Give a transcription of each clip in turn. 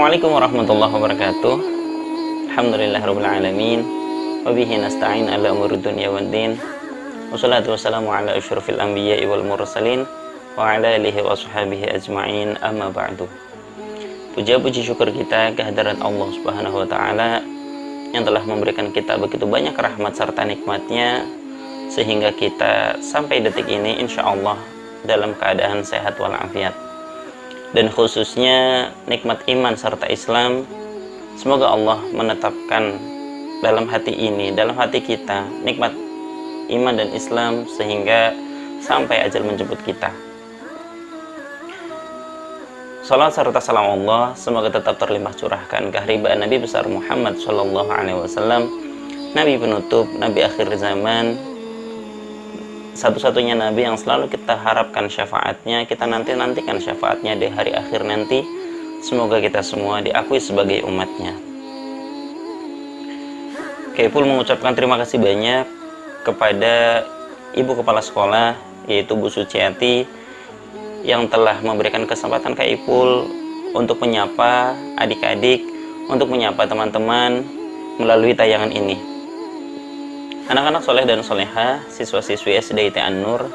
Assalamualaikum warahmatullahi wabarakatuh. Alhamdulillahirabbil alamin. Wa bihi nasta'in ala umuri dunya waddin. Wassalatu wassalamu ala asyrofil anbiya'i wal mursalin wa ala alihi wa sahbihi ajma'in, amma ba'du. Puja-puji syukur kita kehadirat Allah Subhanahu wa taala yang telah memberikan kita begitu banyak rahmat serta nikmatnya sehingga kita sampai detik ini insyaallah dalam keadaan sehat walafiat. Dan khususnya nikmat iman serta Islam, semoga Allah menetapkan dalam hati ini, dalam hati kita, nikmat iman dan Islam sehingga sampai ajal menjemput kita. Salat serta salam Allah semoga tetap terlimpah curahkan keharibaan Nabi besar Muhammad Sallallahu Alaihi Wasallam, Nabi penutup, Nabi akhir zaman, satu-satunya Nabi yang selalu kita harapkan syafaatnya, kita nantikan syafaatnya di hari akhir nanti. Semoga kita semua diakui sebagai umatnya. Kaipul mengucapkan terima kasih banyak kepada Ibu Kepala Sekolah, yaitu Bu Suciati, yang telah memberikan kesempatan Kaipul untuk menyapa adik-adik, untuk menyapa teman-teman melalui tayangan ini. Anak-anak soleh dan soleha, siswa-siswi SD IT An-Nur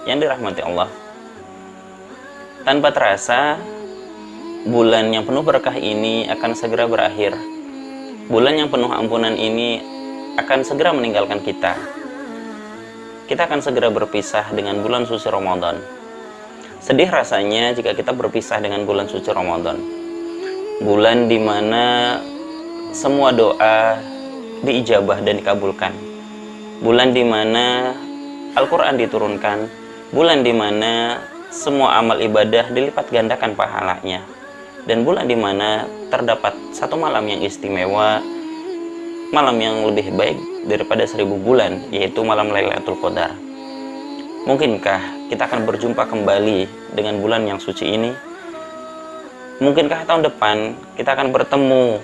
yang dirahmati Allah. Tanpa terasa, bulan yang penuh berkah ini akan segera berakhir. Bulan yang penuh ampunan ini akan segera meninggalkan kita. Kita akan segera berpisah dengan bulan suci Ramadan. Sedih rasanya jika kita berpisah dengan bulan suci Ramadan. Bulan di mana semua doa diijabah dan dikabulkan. Bulan di mana Al-Quran diturunkan, bulan di mana semua amal ibadah dilipat gandakan pahalanya, dan bulan di mana terdapat satu malam yang istimewa, malam yang lebih baik daripada 1000 bulan, yaitu malam Lailatul Qadar. Mungkinkah kita akan berjumpa kembali dengan bulan yang suci ini? Mungkinkah tahun depan kita akan bertemu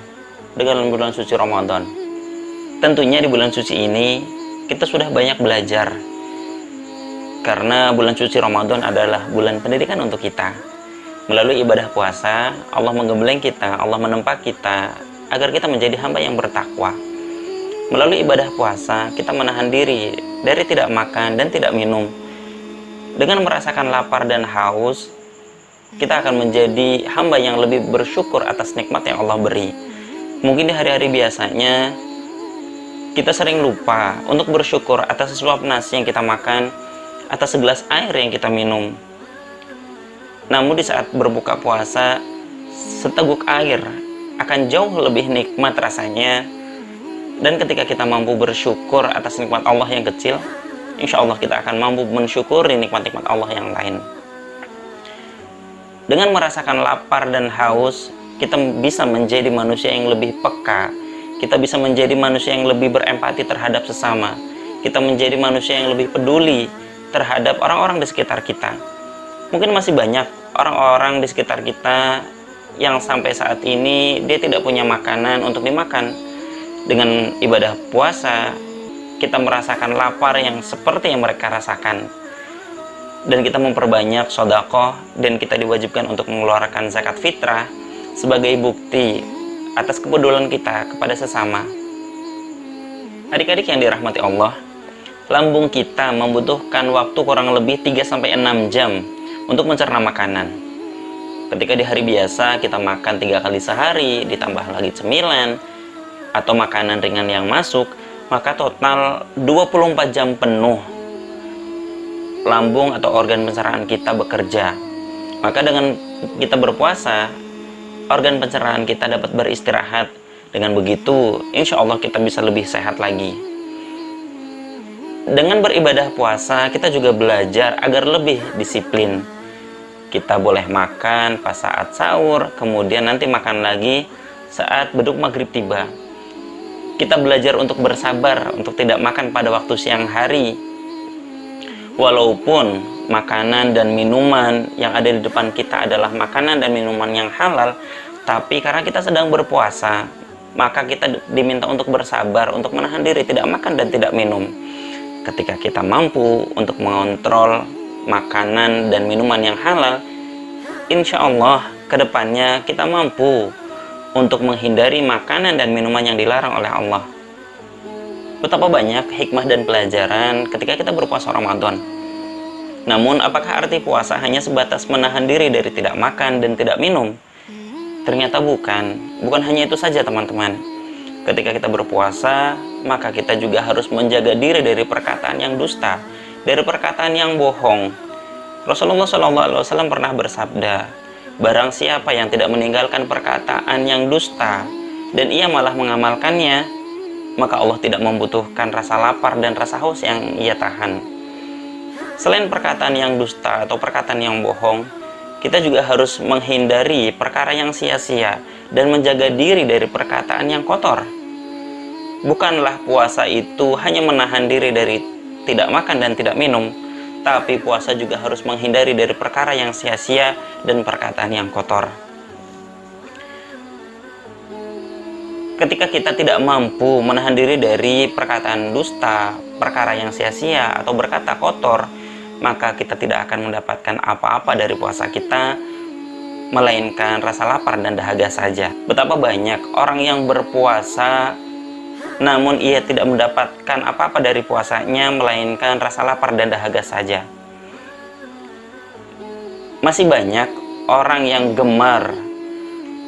dengan bulan suci Ramadan? Tentunya di bulan suci ini kita sudah banyak belajar, karena bulan suci Ramadan adalah bulan pendidikan untuk kita. Melalui ibadah puasa, Allah menggembleng kita, Allah menempa kita agar kita menjadi hamba yang bertakwa. Melalui ibadah puasa, kita menahan diri dari tidak makan dan tidak minum. Dengan merasakan lapar dan haus, kita akan menjadi hamba yang lebih bersyukur atas nikmat yang Allah beri. Mungkin di hari-hari biasanya kita sering lupa untuk bersyukur atas sesuap nasi yang kita makan, atas segelas air yang kita minum. Namun di saat berbuka puasa, seteguk air akan jauh lebih nikmat rasanya. Dan ketika kita mampu bersyukur atas nikmat Allah yang kecil, insya Allah kita akan mampu mensyukuri nikmat-nikmat Allah yang lain. Dengan merasakan lapar dan haus, kita bisa menjadi manusia yang lebih peka. Kita bisa menjadi manusia yang lebih berempati terhadap sesama. Kita menjadi manusia yang lebih peduli terhadap orang-orang di sekitar kita. Mungkin masih banyak orang-orang di sekitar kita yang sampai saat ini dia tidak punya makanan untuk dimakan. Dengan ibadah puasa, kita merasakan lapar yang seperti yang mereka rasakan. Dan kita memperbanyak sedekah, dan kita diwajibkan untuk mengeluarkan zakat fitrah sebagai bukti atas kepedulian kita kepada sesama. Adik-adik yang dirahmati Allah, lambung kita membutuhkan waktu kurang lebih 3-6 jam untuk mencerna makanan. Ketika di hari biasa kita makan 3 kali sehari, ditambah lagi cemilan atau makanan ringan yang masuk, maka total 24 jam penuh lambung atau organ pencernaan kita bekerja. Maka dengan kita berpuasa, organ pencernaan kita dapat beristirahat. Dengan begitu, insya Allah kita bisa lebih sehat lagi. Dengan beribadah puasa, kita juga belajar agar lebih disiplin. Kita boleh makan pas saat sahur, kemudian nanti makan lagi saat beduk maghrib tiba. Kita belajar untuk bersabar, untuk tidak makan pada waktu siang hari. Walaupun makanan dan minuman yang ada di depan kita adalah makanan dan minuman yang halal, tapi karena kita sedang berpuasa, maka kita diminta untuk bersabar, untuk menahan diri tidak makan dan tidak minum. Ketika kita mampu untuk mengontrol makanan dan minuman yang halal, insya Allah kedepannya kita mampu untuk menghindari makanan dan minuman yang dilarang oleh Allah. Betapa banyak hikmah dan pelajaran ketika kita berpuasa Ramadan. Namun, apakah arti puasa hanya sebatas menahan diri dari tidak makan dan tidak minum? Ternyata bukan. Bukan hanya itu saja, teman-teman. Ketika kita berpuasa, maka kita juga harus menjaga diri dari perkataan yang dusta, dari perkataan yang bohong. Rasulullah SAW pernah bersabda, barang siapa yang tidak meninggalkan perkataan yang dusta dan ia malah mengamalkannya, maka Allah tidak membutuhkan rasa lapar dan rasa haus yang ia tahan. Selain perkataan yang dusta atau perkataan yang bohong, kita juga harus menghindari perkara yang sia-sia dan menjaga diri dari perkataan yang kotor. Bukanlah puasa itu hanya menahan diri dari tidak makan dan tidak minum, tapi puasa juga harus menghindari dari perkara yang sia-sia dan perkataan yang kotor. Ketika kita tidak mampu menahan diri dari perkataan dusta, perkara yang sia-sia, atau berkata kotor, maka kita tidak akan mendapatkan apa-apa dari puasa kita, melainkan rasa lapar dan dahaga saja. Betapa banyak orang yang berpuasa, namun ia tidak mendapatkan apa-apa dari puasanya, melainkan rasa lapar dan dahaga saja. Masih banyak orang yang gemar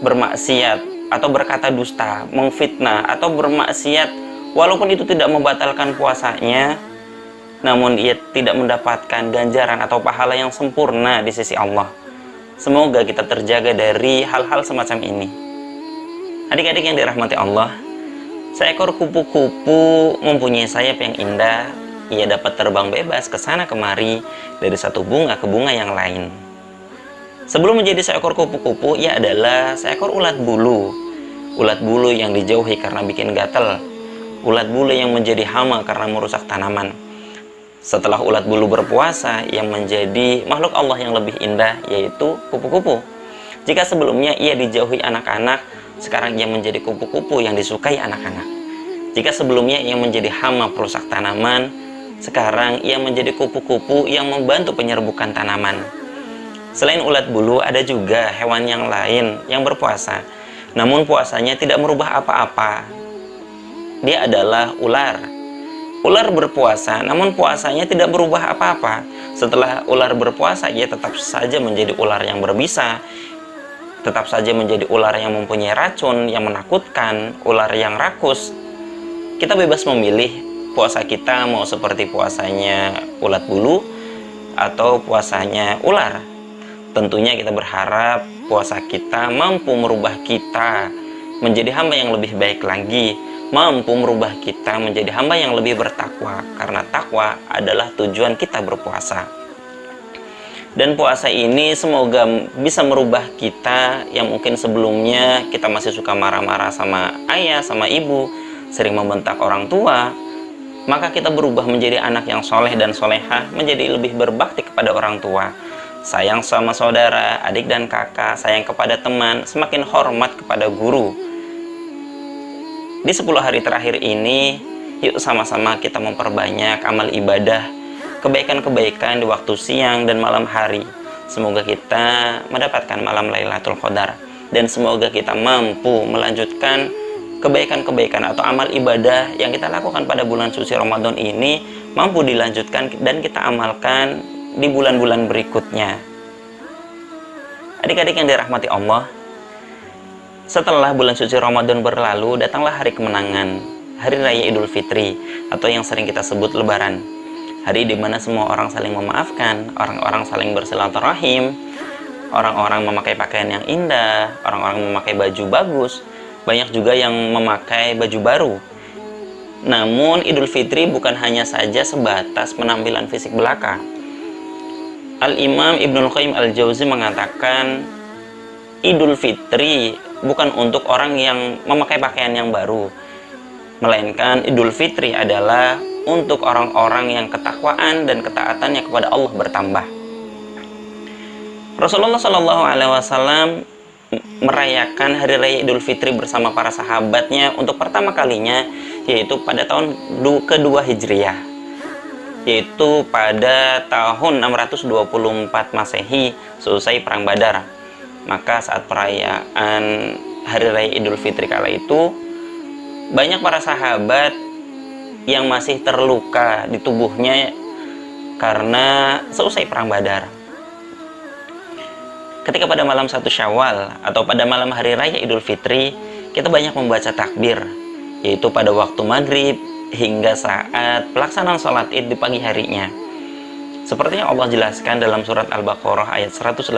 bermaksiat, atau berkata dusta, memfitnah, atau bermaksiat, walaupun itu tidak membatalkan puasanya, namun ia tidak mendapatkan ganjaran atau pahala yang sempurna di sisi Allah. Semoga kita terjaga dari hal-hal semacam ini. Adik-adik yang dirahmati Allah, seekor kupu-kupu mempunyai sayap yang indah. Ia dapat terbang bebas ke sana kemari dari satu bunga ke bunga yang lain. Sebelum menjadi seekor kupu-kupu, ia adalah seekor ulat bulu. Ulat bulu yang dijauhi karena bikin gatal. Ulat bulu yang menjadi hama karena merusak tanaman. Setelah ulat bulu berpuasa, ia menjadi makhluk Allah yang lebih indah, yaitu kupu-kupu. Jika sebelumnya ia dijauhi anak-anak, sekarang ia menjadi kupu-kupu yang disukai anak-anak. Jika sebelumnya ia menjadi hama perusak tanaman, sekarang ia menjadi kupu-kupu yang membantu penyerbukan tanaman. Selain ulat bulu, ada juga hewan yang lain yang berpuasa, namun puasanya tidak merubah apa-apa. Dia adalah ular. Ular berpuasa, namun puasanya tidak berubah apa-apa. Setelah ular berpuasa, ia tetap saja menjadi ular yang berbisa, tetap saja menjadi ular yang mempunyai racun, yang menakutkan, ular yang rakus. Kita bebas memilih puasa kita mau seperti puasanya ulat bulu atau puasanya ular. Tentunya kita berharap puasa kita mampu merubah kita menjadi hamba yang lebih baik lagi, mampu merubah kita menjadi hamba yang lebih bertakwa, karena takwa adalah tujuan kita berpuasa. Dan puasa ini semoga bisa merubah kita yang mungkin sebelumnya kita masih suka marah-marah sama ayah, sama ibu, sering membentak orang tua, maka kita berubah menjadi anak yang soleh dan solehah, menjadi lebih berbakti kepada orang tua, sayang sama saudara, adik dan kakak, sayang kepada teman, semakin hormat kepada guru. Di 10 hari terakhir ini, yuk sama-sama kita memperbanyak amal ibadah, kebaikan-kebaikan di waktu siang dan malam hari. Semoga kita mendapatkan malam Lailatul Qadar, dan semoga kita mampu melanjutkan kebaikan-kebaikan atau amal ibadah yang kita lakukan pada bulan suci Ramadan ini, mampu dilanjutkan dan kita amalkan di bulan-bulan berikutnya. Adik-adik yang dirahmati Allah, setelah bulan suci Ramadan berlalu, datanglah hari kemenangan, hari raya Idul Fitri, atau yang sering kita sebut Lebaran. Hari di mana semua orang saling memaafkan, orang-orang saling bersilaturahim, orang-orang memakai pakaian yang indah, orang-orang memakai baju bagus, banyak juga yang memakai baju baru. Namun Idul Fitri bukan hanya saja sebatas penampilan fisik belaka. Al-Imam Ibnul Qayyim Al-Jauzi mengatakan, Idul Fitri bukan untuk orang yang memakai pakaian yang baru, melainkan Idul Fitri adalah untuk orang-orang yang ketakwaan dan ketaatannya kepada Allah bertambah. Rasulullah SAW merayakan hari raya Idul Fitri bersama para sahabatnya untuk pertama kalinya, yaitu pada tahun kedua Hijriah, yaitu pada tahun 624 Masehi, selesai Perang Badar. Maka saat perayaan hari raya Idul Fitri kala itu, banyak para sahabat yang masih terluka di tubuhnya karena seusai perang Badar. Ketika pada malam 1 Syawal atau pada malam hari raya Idul Fitri, kita banyak membaca takbir, yaitu pada waktu maghrib hingga saat pelaksanaan sholat id di pagi harinya. Seperti yang Allah jelaskan dalam surat Al-Baqarah ayat 185.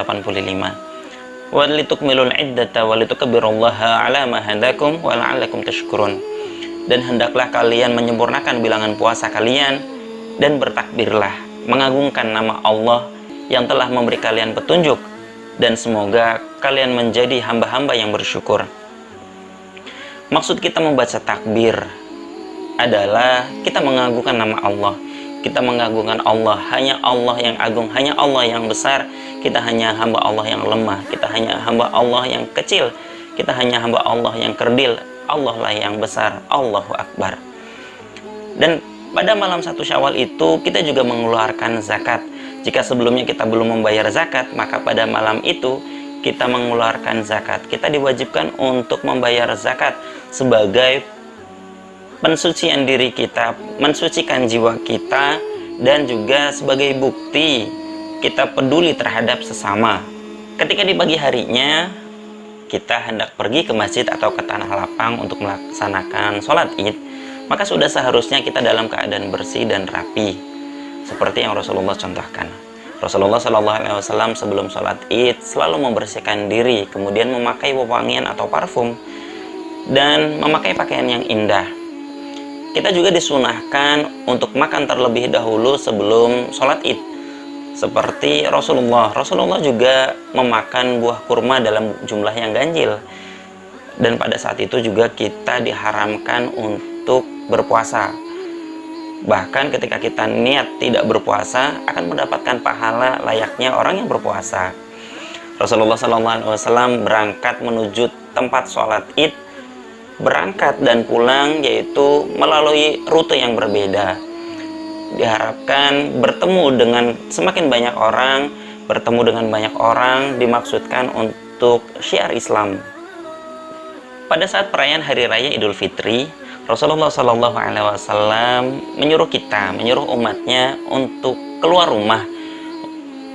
وَلِتُكْمِلُوا الْعِدَّةَ وَلِتُكَبِّرُوا عَلَى مَا هَدَاكُمْ وَلَعَلَّكُمْ تَشْكُرُونَ. Dan hendaklah kalian menyempurnakan bilangan puasa kalian dan bertakbirlah, mengagungkan nama Allah yang telah memberi kalian petunjuk, dan semoga kalian menjadi hamba-hamba yang bersyukur. Maksud kita membaca takbir adalah kita mengagungkan nama Allah. Kita mengagungkan Allah, hanya Allah yang agung, hanya Allah yang besar. Kita hanya hamba Allah yang lemah, kita hanya hamba Allah yang kecil, kita hanya hamba Allah yang kerdil. Allah lah yang besar, Allahu Akbar. Dan pada malam 1 Syawal itu kita juga mengeluarkan zakat. Jika sebelumnya kita belum membayar zakat, maka pada malam itu kita mengeluarkan zakat. Kita diwajibkan untuk membayar zakat sebagai pensucian diri kita, mensucikan jiwa kita, dan juga sebagai bukti kita peduli terhadap sesama. Ketika di pagi harinya kita hendak pergi ke masjid atau ke tanah lapang untuk melaksanakan sholat id, maka sudah seharusnya kita dalam keadaan bersih dan rapi, seperti yang Rasulullah contohkan. Rasulullah SAW sebelum sholat id selalu membersihkan diri, kemudian memakai wewangian atau parfum, dan memakai pakaian yang indah. Kita juga disunahkan untuk makan terlebih dahulu sebelum sholat id, seperti Rasulullah juga memakan buah kurma dalam jumlah yang ganjil. Dan pada saat itu juga kita diharamkan untuk berpuasa. Bahkan ketika kita niat tidak berpuasa, akan mendapatkan pahala layaknya orang yang berpuasa. Rasulullah SAW berangkat menuju tempat sholat id, berangkat dan pulang yaitu melalui rute yang berbeda. Diharapkan bertemu dengan semakin banyak orang, bertemu dengan banyak orang dimaksudkan untuk syiar Islam. Pada saat perayaan hari raya Idul Fitri, Rasulullah SAW menyuruh umatnya untuk keluar rumah,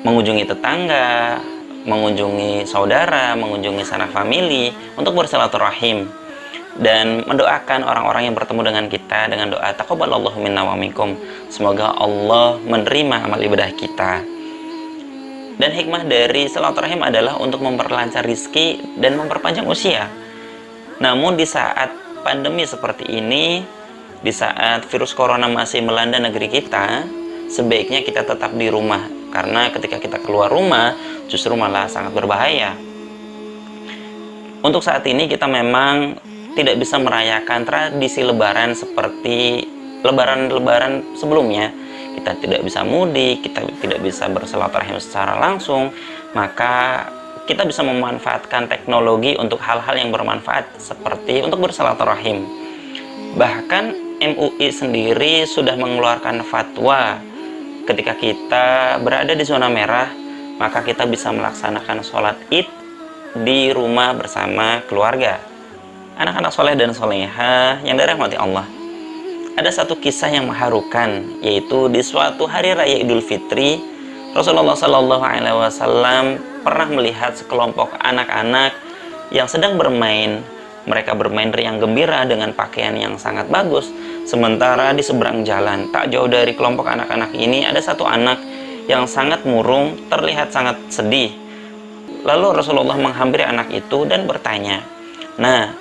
mengunjungi tetangga, mengunjungi saudara, mengunjungi sanak famili untuk bersilaturahim, dan mendoakan orang-orang yang bertemu dengan kita dengan doa taqabbalallahu minna wa minkum, semoga Allah menerima amal ibadah kita. Dan hikmah dari silaturahim adalah untuk memperlancar rizki dan memperpanjang usia. Namun di saat pandemi seperti ini, di saat virus corona masih melanda negeri kita, sebaiknya kita tetap di rumah, karena ketika kita keluar rumah justru malah sangat berbahaya. Untuk saat ini kita memang tidak bisa merayakan tradisi lebaran seperti lebaran-lebaran sebelumnya. Kita tidak bisa mudik, kita tidak bisa bersilaturahim secara langsung, maka kita bisa memanfaatkan teknologi untuk hal-hal yang bermanfaat seperti untuk bersilaturahim. Bahkan MUI sendiri sudah mengeluarkan fatwa, ketika kita berada di zona merah, maka kita bisa melaksanakan sholat id di rumah bersama keluarga. Anak-anak soleh dan soleha yang dirahmati Allah, ada satu kisah yang mengharukan, yaitu di suatu hari raya Idul Fitri, Rasulullah SAW pernah melihat sekelompok anak-anak yang sedang bermain. Mereka bermain riang gembira dengan pakaian yang sangat bagus. Sementara di seberang jalan, tak jauh dari kelompok anak-anak ini, ada satu anak yang sangat murung, terlihat sangat sedih. Lalu Rasulullah menghampiri anak itu dan bertanya, "Nah,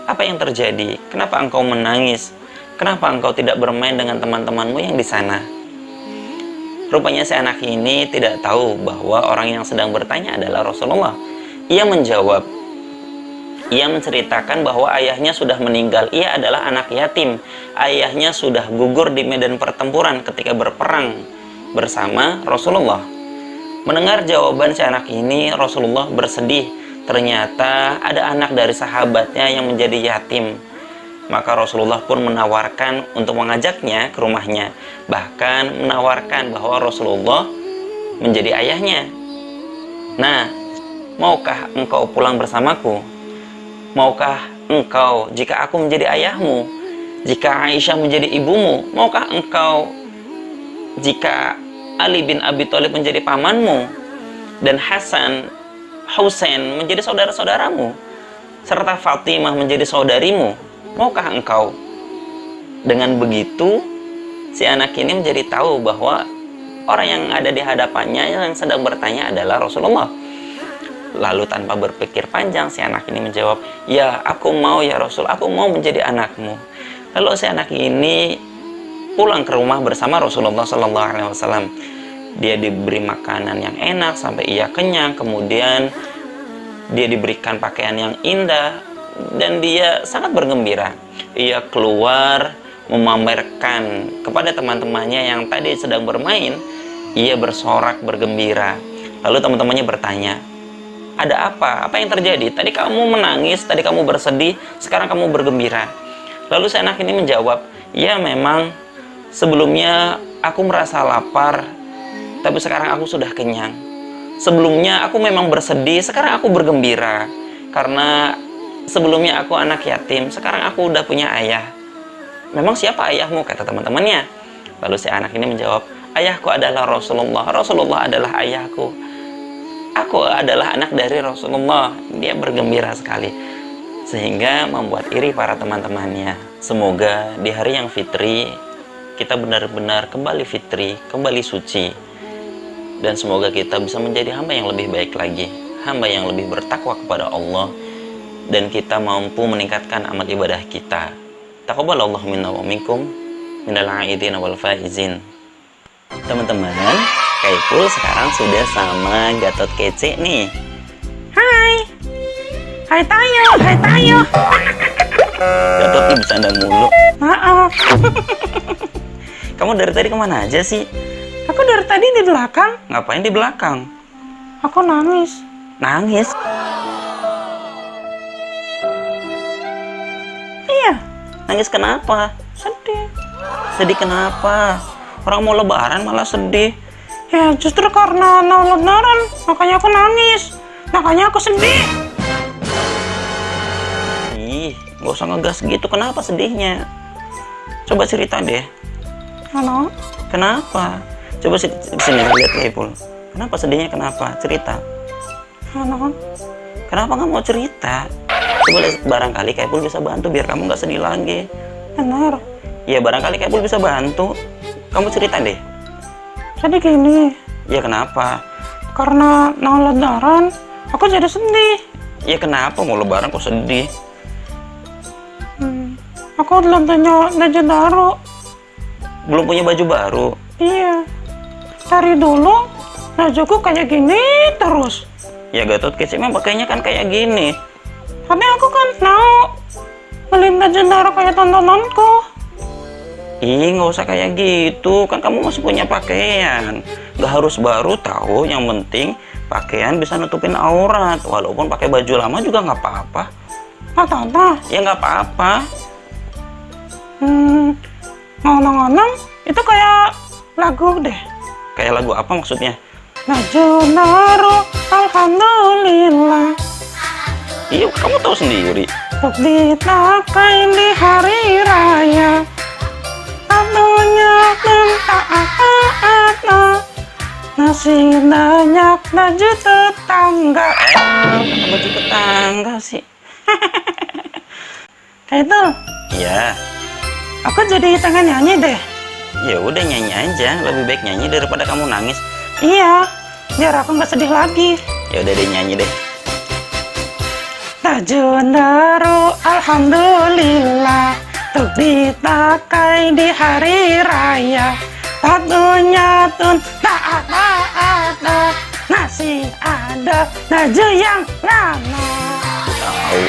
apa yang terjadi? Kenapa engkau menangis? Kenapa engkau tidak bermain dengan teman-temanmu yang di sana?" Rupanya si anak ini tidak tahu bahwa orang yang sedang bertanya adalah Rasulullah. Ia menjawab, ia menceritakan bahwa ayahnya sudah meninggal. Ia adalah anak yatim. Ayahnya sudah gugur di medan pertempuran ketika berperang bersama Rasulullah. Mendengar jawaban si anak ini, Rasulullah bersedih. Ternyata ada anak dari sahabatnya yang menjadi yatim. Maka Rasulullah pun menawarkan untuk mengajaknya ke rumahnya. Bahkan menawarkan bahwa Rasulullah menjadi ayahnya. "Nah, maukah engkau pulang bersamaku?" Maukah engkau jika aku menjadi ayahmu? Jika Aisyah menjadi ibumu, maukah engkau jika Ali bin Abi Thalib menjadi pamanmu dan Hasan, Husain menjadi saudara-saudaramu, serta Fatimah menjadi saudarimu, maukah engkau? Dengan begitu, si anak ini menjadi tahu bahwa orang yang ada di hadapannya yang sedang bertanya adalah Rasulullah. Lalu tanpa berpikir panjang, si anak ini menjawab, ya aku mau ya Rasul, aku mau menjadi anakmu. Lalu si anak ini pulang ke rumah bersama Rasulullah SAW. Dia diberi makanan yang enak sampai ia kenyang, kemudian dia diberikan pakaian yang indah, dan dia sangat bergembira. Ia keluar memamerkan kepada teman-temannya yang tadi sedang bermain. Ia bersorak bergembira. Lalu teman-temannya bertanya, ada apa? Apa yang terjadi? Tadi kamu menangis, tadi kamu bersedih, sekarang kamu bergembira. Lalu si anak ini menjawab, ya memang sebelumnya aku merasa lapar, tapi sekarang aku sudah kenyang. Sebelumnya aku memang bersedih, sekarang aku bergembira. Karena sebelumnya aku anak yatim, sekarang aku udah punya ayah. Memang siapa ayahmu? Kata teman-temannya. Lalu si anak ini menjawab, ayahku adalah Rasulullah. Rasulullah adalah ayahku. Aku adalah anak dari Rasulullah. Dia bergembira sekali, sehingga membuat iri para teman-temannya. Semoga di hari yang fitri kita benar-benar kembali fitri, kembali suci, dan semoga kita bisa menjadi hamba yang lebih baik lagi, hamba yang lebih bertakwa kepada Allah, dan kita mampu meningkatkan amal ibadah kita. Taqabbalallahu minna wa minkum minal aidin wal faizin. Teman-teman, Kaipul sekarang sudah sama Gatot Kece nih. Hai. Hai Tayo, hai Tayo. Gatot nih bercanda mulu. Maaf. Kamu dari tadi kemana aja sih? Aku dari tadi di belakang. Ngapain di belakang? Aku nangis. Nangis? Iya. Nangis kenapa? Sedih. Sedih kenapa? Orang mau lebaran malah sedih. Ya justru karena lebaran, makanya aku nangis. Makanya aku sedih. Ih, gak usah ngegas gitu. Kenapa sedihnya? Coba cerita deh. Halo? Kenapa? Coba sini lihat Kaipul. Kenapa sedihnya? Kenapa? Cerita. Halo? Kenapa nggak mau cerita? Coba lihat, barangkali Kaipul bisa bantu biar kamu nggak sedih lagi. Benar. Ya barangkali Kaipul bisa bantu. Kamu cerita deh. Jadi gini, Ya kenapa? karena lebaran, aku jadi sedih. Ya kenapa mau lebaran kok sedih? Aku belum punya baju baru. Belum punya baju baru? Iya. Dari dulu, bajuku kayak gini terus. Ya Gatot Kece mah pakainya kan kayak gini. Tapi aku kan mau beli baju baru kayak tontonanku. Ih, nggak usah kayak gitu. Kan kamu masih punya pakaian. Nggak harus baru tahu. Yang penting pakaian bisa nutupin aurat. Walaupun pakai baju lama juga nggak apa-apa. Tante, Ya nggak apa-apa. ngomong-ngomong, itu kayak lagu deh. Kayak lagu apa maksudnya? Baju baru, alhamdulillah. Iya, kamu tahu sendiri. Untuk dipakai di hari raya. Tentunya apa-apa. Masih banyak baju tetangga. Kata baju tetangga sih. Itu, Iya. aku jadi pengen nyanyi deh. Ya udah nyanyi aja. Lebih baik nyanyi daripada kamu nangis. Iya, biar aku nggak sedih lagi. Ya udah deh nyanyi deh. Baju baru, alhamdulillah, untuk dipakai di hari raya. Tentunya tak ada, masih ada baju yang lama. Tahu.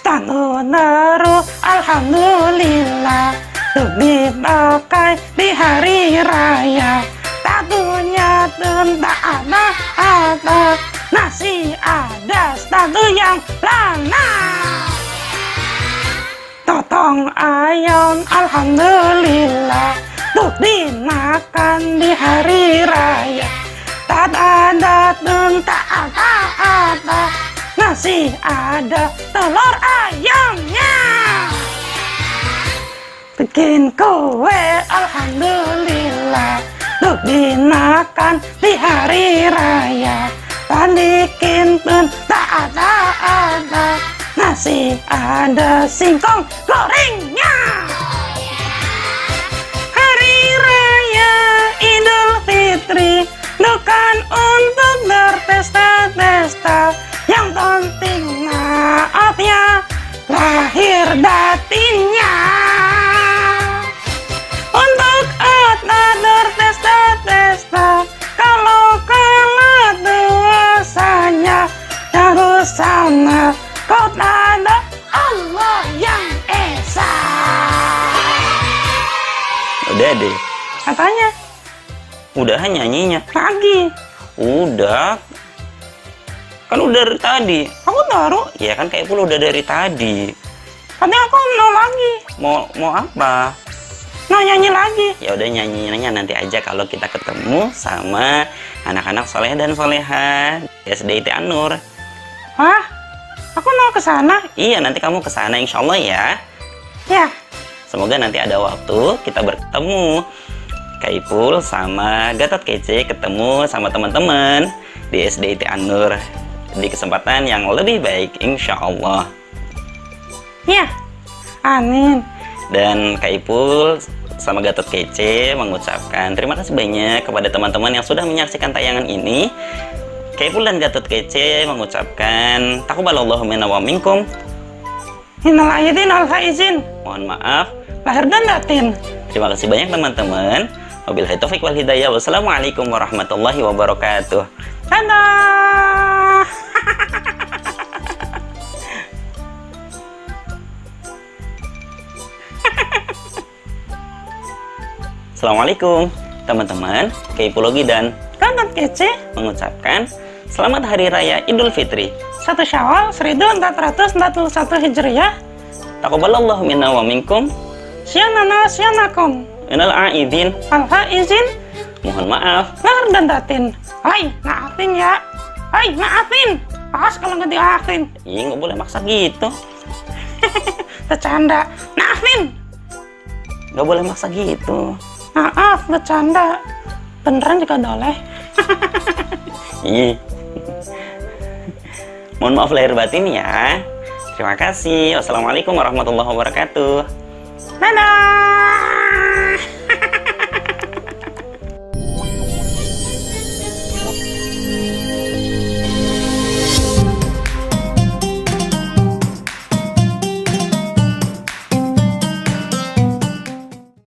Baju baru, alhamdulillah, untuk dipakai di hari raya. Tentunya tak ada, masih ada sepatu yang lama. Totong ayam, alhamdulillah, untuk dimakan di hari raya. Tak ada, masih ada telur ayamnya. Bikin kue alhamdulillah untuk dimakan di hari raya. Balikin pun tak ada, masih ada singkong gorengnya. Hari raya Idul Fitri bukan untuk berpesta-pesta, yang penting maaf ya lahir batinnya. Untuk otak berpesta-pesta, kalau kalah dosanya harus sama kepada Allah yang esa. Udah deh. Katanya Udah nyanyinya. lagi. Udah. Kan udah dari tadi. Aku taruh, Ya kan kayak pula udah dari tadi. katanya aku mau lagi, Mau apa? mau nyanyi lagi. Ya udah nyanyinya nanti aja kalau kita ketemu sama anak-anak soleh dan soleha di SD IT An-Nur. Wah, aku mau ke sana. Iya, nanti kamu ke sana insya Allah ya. Ya, Semoga nanti ada waktu kita bertemu. Kak Ipul sama Gatot Kece ketemu sama teman-teman di SD IT An-Nur di kesempatan yang lebih baik insya Allah. ya, amin. Dan Kak Ipul sama Gatot Kece mengucapkan terima kasih banyak kepada teman-teman yang sudah menyaksikan tayangan ini. Kak Ipul dan Gatot Kece mengucapkan taqabbalallahu minna wa minkum. Innal aidin al faizin, Mohon maaf. lahir dan batin. Terima kasih banyak teman-teman. Wabillahi taufiq wal hidayah. Wassalamualaikum warahmatullahi wabarakatuh. Dadah. Assalamualaikum teman-teman. Keipologi dan Gatot Kece, mengucapkan selamat hari raya Idul Fitri. 1 Syawal 1441 Hijriah. Taqabbalallahu minna wa minkum. Syanana syanakum, Minal aidin. al faizin, Mohon maaf. lahir dan batin. Hai, maafin ya. Hai, maafin. Awas kalau nggak dimaafin. Ih, nggak boleh maksa gitu. Bercanda. Maafin. Nggak boleh maksa gitu. Maaf, bercanda. Beneran juga boleh. Ih. Mohon maaf lahir batin ya. Terima kasih. Wassalamualaikum warahmatullahi wabarakatuh. Dadah.